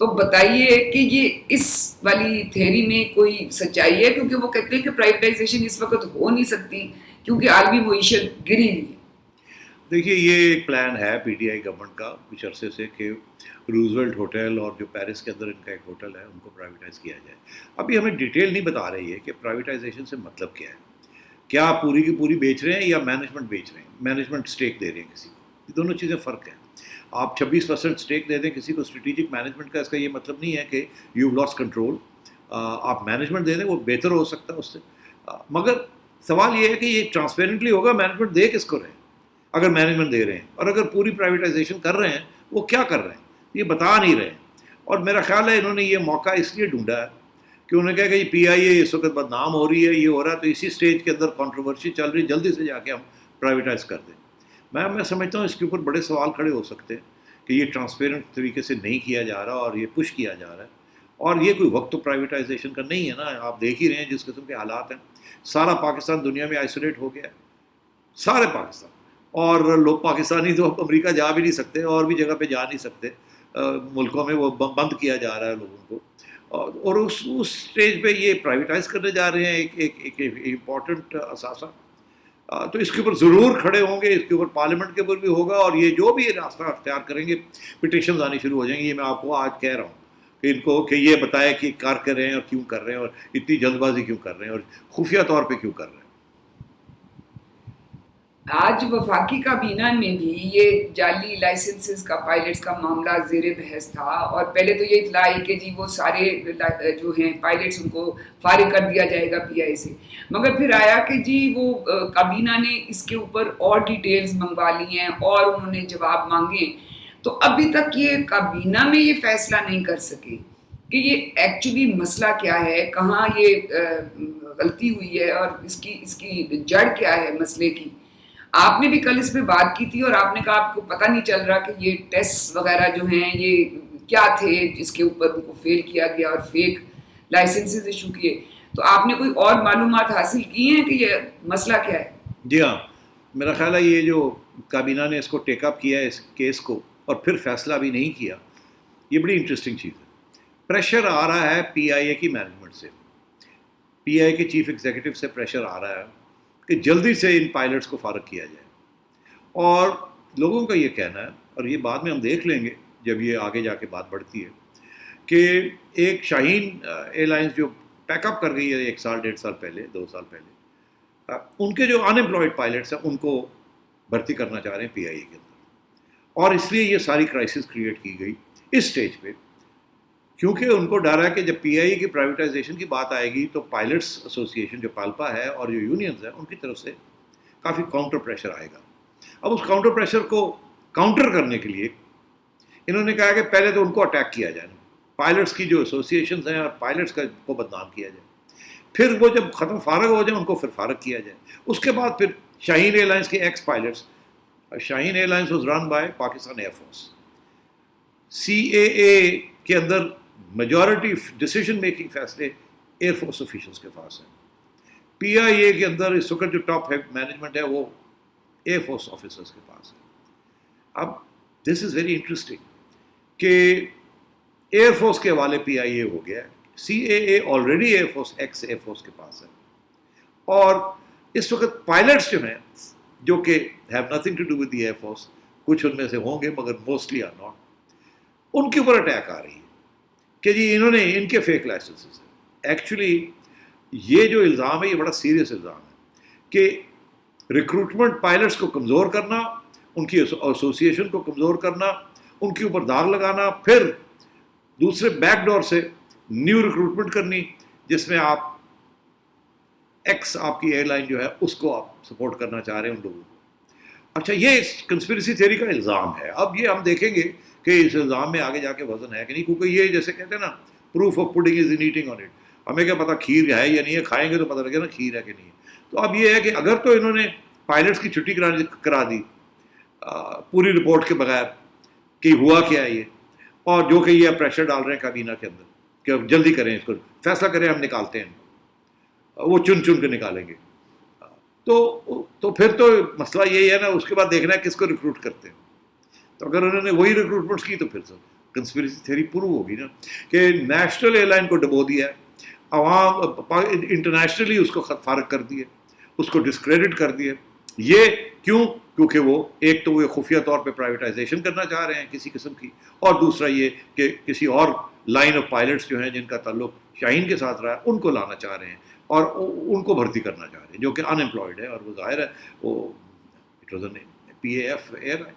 تو بتائیے کہ یہ اس والی تھیوری میں کوئی سچائی ہے؟ کیونکہ وہ کہتے ہیں کہ پرائیویٹائزیشن اس وقت ہو نہیں سکتی کیونکہ عالمی معیشت گری ہوئی ہے. دیکھیے یہ ایک پلان ہے پی ٹی آئی گورنمنٹ کا کچھ عرصے سے کہ روزویلٹ ہوٹل اور جو پیرس کے اندر ان کا ایک ہوٹل ہے ان کو پرائیویٹائز کیا جائے. ابھی ہمیں ڈیٹیل نہیں بتا رہی ہے کہ پرائیویٹائزیشن سے مطلب کیا ہے. کیا پوری کی پوری بیچ رہے ہیں یا مینجمنٹ بیچ رہے ہیں, مینجمنٹ اسٹیک دے رہے ہیں کسی کو. یہ دونوں چیزیں فرق ہیں. آپ 26% اسٹیک دے دیں کسی کو اسٹریٹجک مینجمنٹ کا, اس کا یہ مطلب نہیں ہے کہ یو لاس کنٹرول. آپ مینجمنٹ دے دیں وہ بہتر ہو سکتا ہے اس سے. مگر سوال یہ ہے کہ یہ ٹرانسپیرنٹلی ہوگا مینجمنٹ دے کس کو رہے ہیں اگر مینجمنٹ دے رہے ہیں, اور اگر پوری پرائیویٹائزیشن کر رہے ہیں وہ کیا کر رہے ہیں یہ بتا نہیں رہے ہیں. اور میرا خیال ہے انہوں نے یہ موقع اس لیے ڈھونڈا ہے کہ انہوں نے کہا کہ یہ پی آئی اے اس وقت بدنام ہو رہی ہے, یہ ہو رہا ہے, تو اسی سٹیج کے اندر کنٹروورسی چل رہی ہے, جلدی سے جا کے ہم پرائیویٹائز کر دیں. میں سمجھتا ہوں اس کے اوپر بڑے سوال کھڑے ہو سکتے ہیں کہ یہ ٹرانسپیرنٹ طریقے سے نہیں کیا جا رہا اور یہ پش کیا جا رہا ہے. اور یہ کوئی وقت تو پرائیویٹائزیشن کا نہیں ہے نا. آپ دیکھ ہی رہے ہیں جس قسم کے حالات ہیں. سارا پاکستان دنیا میں آئسولیٹ ہو گیا ہے, سارے پاکستان. اور لوگ پاکستانی تو امریکہ جا بھی نہیں سکتے اور بھی جگہ پہ جا نہیں سکتے, ملکوں میں وہ بند کیا جا رہا ہے لوگوں کو. اور اس اسٹیج پہ یہ پرائیویٹائز کرنے جا رہے ہیں ایک امپورٹنٹ اثاثہ. تو اس کے اوپر ضرور کھڑے ہوں گے, اس کے اوپر پارلیمنٹ کے اوپر بھی ہوگا, اور یہ جو بھی راستہ اختیار کریں گے پٹیشنز آنی شروع ہو جائیں گی. یہ میں آپ کو آج کہہ رہا ہوں کہ ان کو کہ یہ بتائے کہ کار کر رہے ہیں اور کیوں کر رہے ہیں, اور اتنی جلد بازی کیوں کر رہے ہیں, اور خفیہ طور پہ کیوں کر رہے ہیں. آج وفاقی کابینہ میں بھی یہ جعلی لائسنسز کا پائلٹس کا معاملہ زیر بحث تھا, اور پہلے تو یہ اطلاع آئی کہ جی وہ سارے جو ہیں پائلٹس ان کو فارغ کر دیا جائے گا پی آئی سے. مگر پھر آیا کہ جی وہ کابینہ نے اس کے اوپر اور ڈیٹیلز منگوا لی ہیں اور انہوں نے جواب مانگے. تو ابھی تک یہ کابینہ میں یہ فیصلہ نہیں کر سکے کہ یہ ایکچولی مسئلہ کیا ہے, کہاں یہ غلطی ہوئی ہے اور اس کی جڑ کیا ہے مسئلے کی. آپ نے بھی کل اس پہ بات کی تھی اور آپ نے کہا آپ کو پتہ نہیں چل رہا کہ یہ ٹیسٹ وغیرہ جو ہیں یہ کیا تھے جس کے اوپر ان کو فیل کیا گیا اور فیک لائسنسز ایشو کیے. تو آپ نے کوئی اور معلومات حاصل کی ہیں کہ یہ مسئلہ کیا ہے؟ جی ہاں, میرا خیال ہے یہ جو کابینہ نے اس کو ٹیک اپ کیا ہے اس کیس کو اور پھر فیصلہ بھی نہیں کیا, یہ بڑی انٹرسٹنگ چیز ہے. پریشر آ رہا ہے پی آئی اے کی مینجمنٹ سے, پی آئی اے کے چیف ایگزیکٹو سے پریشر آ رہا ہے کہ جلدی سے ان پائلٹس کو فارغ کیا جائے. اور لوگوں کا یہ کہنا ہے, اور یہ بعد میں ہم دیکھ لیں گے جب یہ آگے جا کے بات بڑھتی ہے, کہ ایک شاہین ایئر لائنس جو پیک اپ کر گئی ہے 1 سال 1.5 سال پہلے 2 سال پہلے, ان کے جو ان امپلائڈ پائلٹس ہیں ان کو بھرتی کرنا چاہ رہے ہیں پی آئی اے کے اندر. اور اس لیے یہ ساری کرائسس کریٹ کی گئی اس سٹیج پہ, کیونکہ ان کو ڈر ہے کہ جب پی آئی اے کی پرائیویٹائزیشن کی بات آئے گی تو پائلٹس ایسوسی ایشن جو پالپا ہے اور جو یونینز ہیں ان کی طرف سے کافی کاؤنٹر پریشر آئے گا. اب اس کاؤنٹر پریشر کو کاؤنٹر کرنے کے لیے انہوں نے کہا کہ پہلے تو ان کو اٹیک کیا جائے, پائلٹس کی جو ایسوسی ایشنز ہیں اور پائلٹس کو بدنام کیا جائے, پھر وہ جب ختم فارغ ہو جائیں ان کو پھر فارغ کیا جائے. اس کے بعد پھر شاہین ایئر لائنس کے ex pilots, Shaheen airlines was run by Pakistan air force, C A A کے اندر میجورٹی ڈیسیجن میکنگ فیصلے ایئر فورس آفیشلس کے پاس ہیں. پی آئی اے کے اندر اس وقت جو ٹاپ مینجمنٹ ہے وہ ایئر فورس آفیسرس کے پاس ہے. اب دس از ویری انٹرسٹنگ کہ ایئر فورس کے حوالے پی آئی اے ہو گیا ہے, C A A already air force ex air force کے پاس ہے, اور اس وقت پائلٹس جو ہیں جو کہ have nothing to do with the air force, کچھ ان میں سے ہوں گے مگر موسٹلی آر ناٹ, ان کے اوپر اٹیک آ رہی ہے کہ جی انہوں نے ان کے فیک لائسنسز ہیں. ایکچولی یہ جو الزام ہے یہ بڑا سیریس الزام ہے کہ ریکروٹمنٹ پائلٹس کو کمزور کرنا, ان کی ایسوسی ایشن کو کمزور کرنا, ان کے اوپر داغ لگانا, پھر دوسرے بیک ڈور سے نیو ریکروٹمنٹ کرنی جس میں آپ ایکس آپ کی ایئر لائن جو ہے اس کو آپ سپورٹ کرنا چاہ رہے ہیں ان لوگوں کو. اچھا, یہ کنسپریسی تھیوری کا الزام ہے. اب یہ ہم دیکھیں گے کہ اس الزام میں آگے جا کے وزن ہے کہ نہیں, کیونکہ یہ جیسے کہتے ہیں نا proof of pudding is in eating on it. ہمیں کیا پتا کھیر ہے یا نہیں ہے, کھائیں گے تو پتہ لگے نا کھیر ہے کہ نہیں ہے. تو اب یہ ہے کہ اگر تو انہوں نے پائلٹس کی چھٹی کرا دی پوری رپورٹ کے بغیر کہ ہوا کیا ہے یہ, اور جو کہ یہ پریشر ڈال رہے ہیں کابینہ کے اندر کہ جلدی کریں, اس کو فیصلہ کریں, ہم نکالتے ہیں, وہ چن کے نکالیں گے. تو پھر تو مسئلہ یہی ہے نا, اس کے بعد دیکھنا ہے کس کو ریکروٹ کرتے ہیں. تو اگر انہوں نے وہی ریکروٹمنٹس کی تو پھر کنسپریسی تھیوری پروو ہوگی نا کہ نیشنل ایئر لائن کو ڈبو دیا ہے, عوام انٹرنیشنلی اس کو فارغ کر دیے, اس کو ڈسکریڈٹ کر دیے. یہ کیوں؟ کیونکہ وہ ایک تو وہ خفیہ طور پہ پرائیویٹائزیشن کرنا چاہ رہے ہیں کسی قسم کی, اور دوسرا یہ کہ کسی اور لائن آف پائلٹس جو ہیں جن کا تعلق شاہین کے ساتھ رہا ہے ان کو لانا چاہ رہے ہیں اور ان کو بھرتی کرنا چاہ رہے ہیں جو کہ ان امپلائڈ ہے, اور وہ ظاہر ہے وہ it was an PAF airline.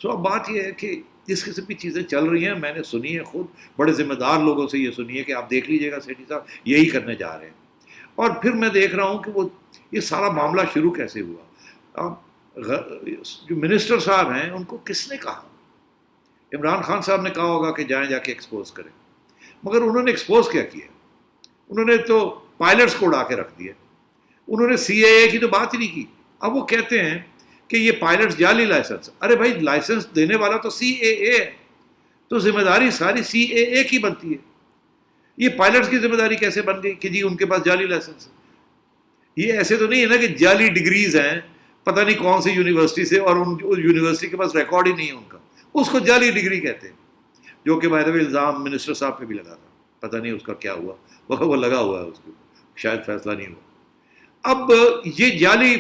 So اب بات یہ ہے کہ جس قسم کی چیزیں چل رہی ہیں, میں نے سنی ہے خود بڑے ذمہ دار لوگوں سے یہ سنی ہے کہ آپ دیکھ لیجیے گا سیٹھی صاحب یہی کرنے جا رہے ہیں. اور پھر میں دیکھ رہا ہوں کہ وہ یہ سارا معاملہ شروع کیسے ہوا. جو منسٹر صاحب ہیں ان کو کس نے کہا؟ عمران خان صاحب نے کہا ہوگا کہ جائیں جا کے ایکسپوز کریں, مگر انہوں نے ایکسپوز کیا کیا؟ انہوں نے تو پائلٹس کو اڑا کے رکھ دیا, انہوں نے CAA کی تو بات ہی نہیں کی. اب وہ کہتے ہیں کہ یہ پائلٹس جعلی لائسنس. ارے بھائی لائسنس دینے والا تو CAA ہے, تو ذمہ داری ساری CAA کی بنتی ہے. یہ پائلٹس کی ذمہ داری کیسے بن گئی کہ جی ان کے پاس جعلی لائسنس ہے؟ یہ ایسے تو نہیں ہے نا کہ جعلی ڈگریز ہیں پتہ نہیں کون سی یونیورسٹی سے, اور ان یونیورسٹی کے پاس ریکارڈ ہی نہیں ہے ان کا, اس کو جعلی ڈگری کہتے ہیں. جو کہ بائی دا وے الزام منسٹر صاحب پہ بھی لگا تھا, پتہ نہیں اس کا کیا ہوا, وہ لگا ہوا ہے اس کو, شاید فیصلہ نہیں ہوا. اب یہ جعلی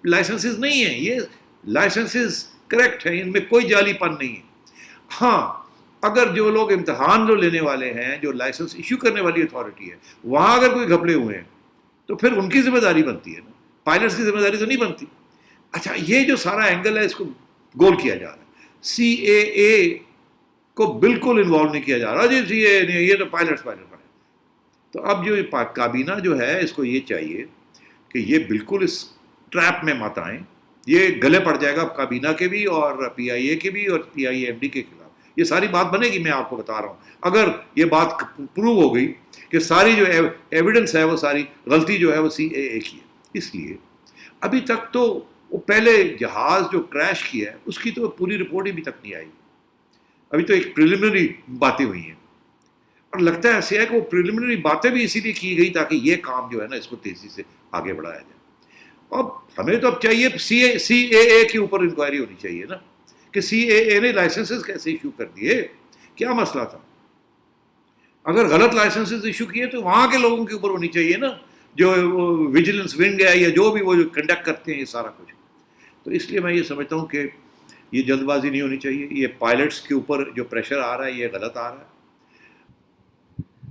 لائسنسز نہیں ہیں, یہ لائسنسز کریکٹ ہیں, ان میں کوئی جعلی پن نہیں ہے. ہاں اگر جو لوگ امتحان جو لینے والے ہیں, جو لائسنس ایشو کرنے والی اتھارٹی ہے, وہاں اگر کوئی گھپلے ہوئے ہیں تو پھر ان کی ذمہ داری بنتی ہے نا, پائلٹس کی ذمہ داری تو نہیں بنتی. اچھا یہ جو سارا اینگل ہے اس کو گول کیا جا رہا ہے, CAA کو بالکل انوالو نہیں کیا جا رہا. جی CAA نہیں, یہ تو پائلٹس. تو اب جو کابینہ جو ہے اس کو یہ چاہیے کہ یہ بالکل اس ٹریپ میں مت آئیں. یہ گلے پڑ جائے گا کابینہ کے بھی اور PIA کے بھی اور PIMD کے خلاف. یہ ساری بات بنے گی, میں آپ کو بتا رہا ہوں. اگر یہ بات پروو ہو گئی کہ ساری جو ایویڈنس ہے وہ ساری غلطی جو ہے وہ CAA کی ہے. اس لیے ابھی تک تو وہ پہلے جہاز جو کریش کیا ہے اس کی تو پوری رپورٹ ہی ابھی تک نہیں آئی. ابھی تو ایک پریلیمنری باتیں ہوئی ہیں, اور لگتا ہے ایسے ہے کہ وہ پریلیمنری باتیں بھی اسی لیے کی گئی تاکہ یہ کام جو ہے نا اس کو تیزی سے آگے بڑھایا جائے. اب ہمیں تو اب چاہیے CAA کے اوپر انکوائری ہونی چاہیے نا کہ CAA نے لائسنسز کیسے ایشو کر دیے, کیا مسئلہ تھا. اگر غلط لائسنسز ایشو کیے تو وہاں کے لوگوں کے اوپر ہونی چاہیے نا, جو ویجیلنس ونگ ہے یا جو بھی وہ کنڈکٹ کرتے ہیں یہ سارا کچھ. تو اس لیے میں یہ سمجھتا ہوں کہ یہ جلد بازی نہیں ہونی چاہیے. یہ پائلٹس کے اوپر جو پریشر آ رہا ہے یہ غلط آ رہا ہے.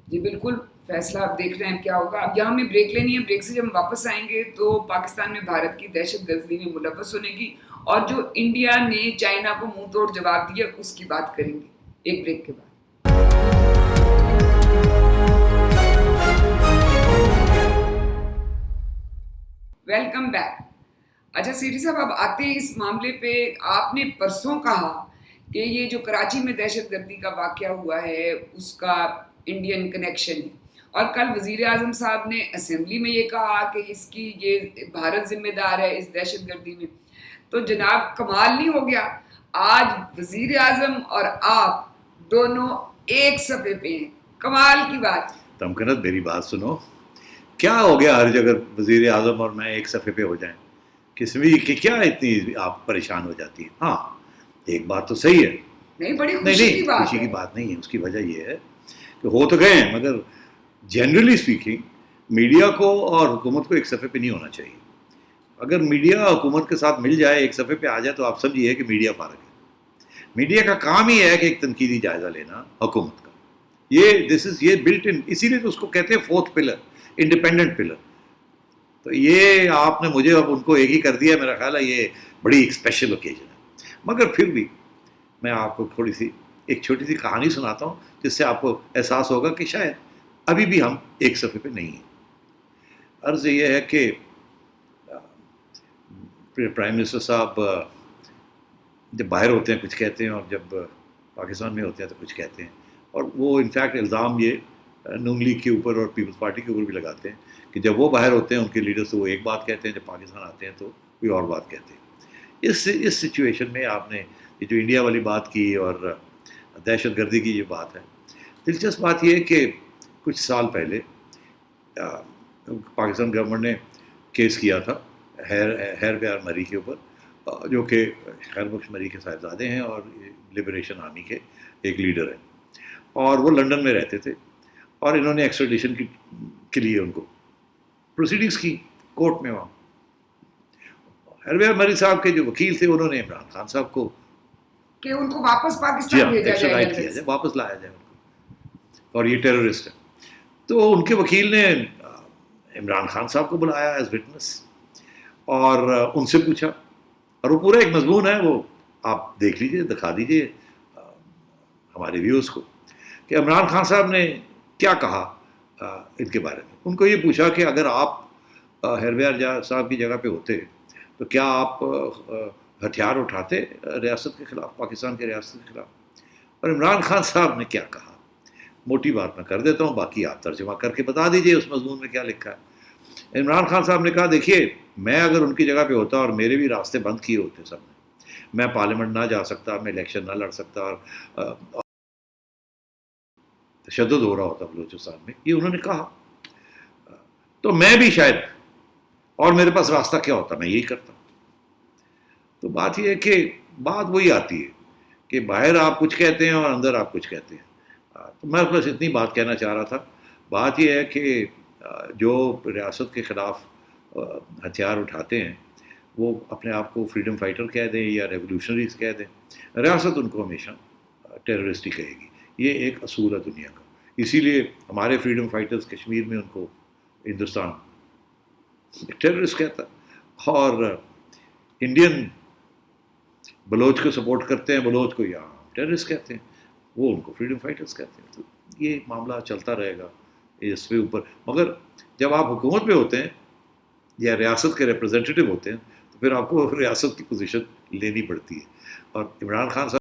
جی بالکل, فیصلہ آپ دیکھ رہے ہیں کیا ہوگا. اب یہاں ہمیں بریک لینی ہے, بریک سے جب ہم واپس آئیں گے تو پاکستان میں بھارت کی دہشت گردی میں ملوث ہونے کی اور جو انڈیا نے چائنا کو منہ توڑ جواب دیا اس کی بات کریں گے ایک بریک کے بعد. Welcome back. اچھا سیٹھی صاحب, اب آتے ہیں اس معاملے پہ. آپ نے پرسوں کہا کہ یہ جو کراچی میں دہشت گردی کا واقعہ ہوا ہے اس کا انڈین کنیکشن ہے, اور کل وزیر اعظم صاحب نے اسمبلی میں یہ کہا کہ اس کی یہ بھارت ذمہ دار ہے اس دہشت گردی میں. تو جناب کمال نہیں ہو گیا, آج وزیر اعظم اور آپ دونوں ایک صفحے پہ ہیں, کمال کی بات. تمکنت میری بات سنو, کیا ہو گیا ہر جگہ وزیر اعظم اور میں ایک صفحے پہ ہو جائیں, کس بھی کہ کیا اتنی آپ پریشان ہو جاتی ہیں. ہاں ایک بات تو صحیح ہے, نہیں بڑی خوشی کی بات, خوشی کی بات نہیں ہے. اس کی وجہ یہ ہے کہ ہو تو گئے ہیں مگر جنرلی اسپیکنگ میڈیا کو اور حکومت کو ایک صفحے پہ نہیں ہونا چاہیے. اگر میڈیا حکومت کے ساتھ مل جائے, ایک صفحے پہ آ جائے, تو آپ سمجھیے کہ میڈیا فارغ ہے. میڈیا کا کام ہی ہے کہ ایک تنقیدی جائزہ لینا حکومت کا. یہ بلٹ ان, اسی لیے تو اس کو کہتے ہیں فورتھ پلر, انڈیپینڈنٹ پلر. تو یہ آپ نے مجھے اب ان کو ایک ہی کر دیا, میرا خیال ہے یہ بڑی ایک اسپیشل اوکیزن ہے. مگر پھر بھی میں آپ کو تھوڑی سی ایک چھوٹی سی کہانی سناتا ہوں جس سے آپ کو احساس ہوگا کہ شاید ابھی بھی ہم ایک صفحے پہ نہیں ہیں. عرض یہ ہے کہ پرائم منسٹر صاحب جب باہر ہوتے ہیں کچھ کہتے ہیں, اور جب پاکستان میں ہوتے ہیں تو کچھ کہتے ہیں, اور وہ انفیکٹ الزام یہ نون لیگ کے اوپر اور پیپلز پارٹی کے اوپر بھی لگاتے ہیں کہ جب وہ باہر ہوتے ہیں ان کے لیڈرز تو وہ ایک بات کہتے ہیں, جب پاکستان آتے ہیں تو کوئی اور بات کہتے ہیں. اس سچویشن میں آپ نے یہ جو انڈیا والی بات کی اور دہشت گردی کی یہ بات ہے, دلچسپ بات یہ ہے کہ کچھ سال پہلے پاکستان گورنمنٹ نے کیس کیا تھا ہیر پیار مری کے اوپر, جو کہ خیر بخش مری کے صاحبزادے ہیں اور لبریشن آرمی کے ایک لیڈر ہیں. اور وہ لنڈن میں رہتے تھے، اور انہوں نے ایکسٹریڈیشن کے لیے ان کو پروسیڈنگس کی کورٹ میں وہاں. ہرویر مری صاحب کے جو وکیل تھے انہوں نے عمران خان صاحب کو کہ ان کو واپس پاکستان بھیجا ایکسٹرڈائٹ کیا جائے، واپس لایا جائے ان کو، اور یہ ٹیررسٹ ہے. تو ان کے وکیل نے عمران خان صاحب کو بلایا ایز وٹنس اور ان سے پوچھا، اور وہ پورا ایک مضمون ہے، وہ آپ دیکھ لیجئے، دکھا دیجئے ہمارے ویوز کو کہ عمران خان صاحب نے کیا کہا ان کے بارے میں. ان کو یہ پوچھا کہ اگر آپ ہرویر صاحب کی جگہ پہ ہوتے تو کیا آپ ہتھیار اٹھاتے ریاست کے خلاف، پاکستان کے ریاست کے خلاف. اور عمران خان صاحب نے کیا کہا، موٹی بات میں کر دیتا ہوں، باقی آپ ترجمہ کر کے بتا دیجئے اس مضمون میں کیا لکھا ہے. عمران خان صاحب نے کہا دیکھیے میں اگر ان کی جگہ پہ ہوتا اور میرے بھی راستے بند کیے ہوتے سب نے، میں پارلیمنٹ نہ جا سکتا، میں الیکشن نہ لڑ سکتا، اور تشدد ہو رہا ہوتا بلوچستان میں، یہ انہوں نے کہا، تو میں بھی شاید، اور میرے پاس راستہ کیا ہوتا، میں یہی کرتا. تو بات یہ ہے کہ بات وہی آتی ہے کہ باہر آپ کچھ کہتے ہیں اور اندر آپ کچھ کہتے ہیں. تو میں بس اتنی بات کہنا چاہ رہا تھا. بات یہ ہے کہ جو ریاست کے خلاف ہتھیار اٹھاتے ہیں وہ اپنے آپ کو فریڈم فائٹر کہہ دیں یا ریولیوشنریز کہہ دیں، ریاست ان کو ہمیشہ ٹیررسٹ ہی کہے گی. یہ ایک اصول ہے دنیا کا. اسی لیے ہمارے فریڈم فائٹرز کشمیر میں ان کو ہندوستان ٹیررسٹ کہتا ہے، اور انڈین بلوچ کو سپورٹ کرتے ہیں، بلوچ کو یہاں ٹیررسٹ کہتے ہیں، وہ ان کو فریڈم فائٹرز کہتے ہیں. تو یہ معاملہ چلتا رہے گا اس پہ اوپر. مگر جب آپ حکومت میں ہوتے ہیں یا ریاست کے ریپرزینٹیٹیو ہوتے ہیں تو پھر آپ کو ریاست کی پوزیشن لینی پڑتی ہے. اور عمران خان صاحب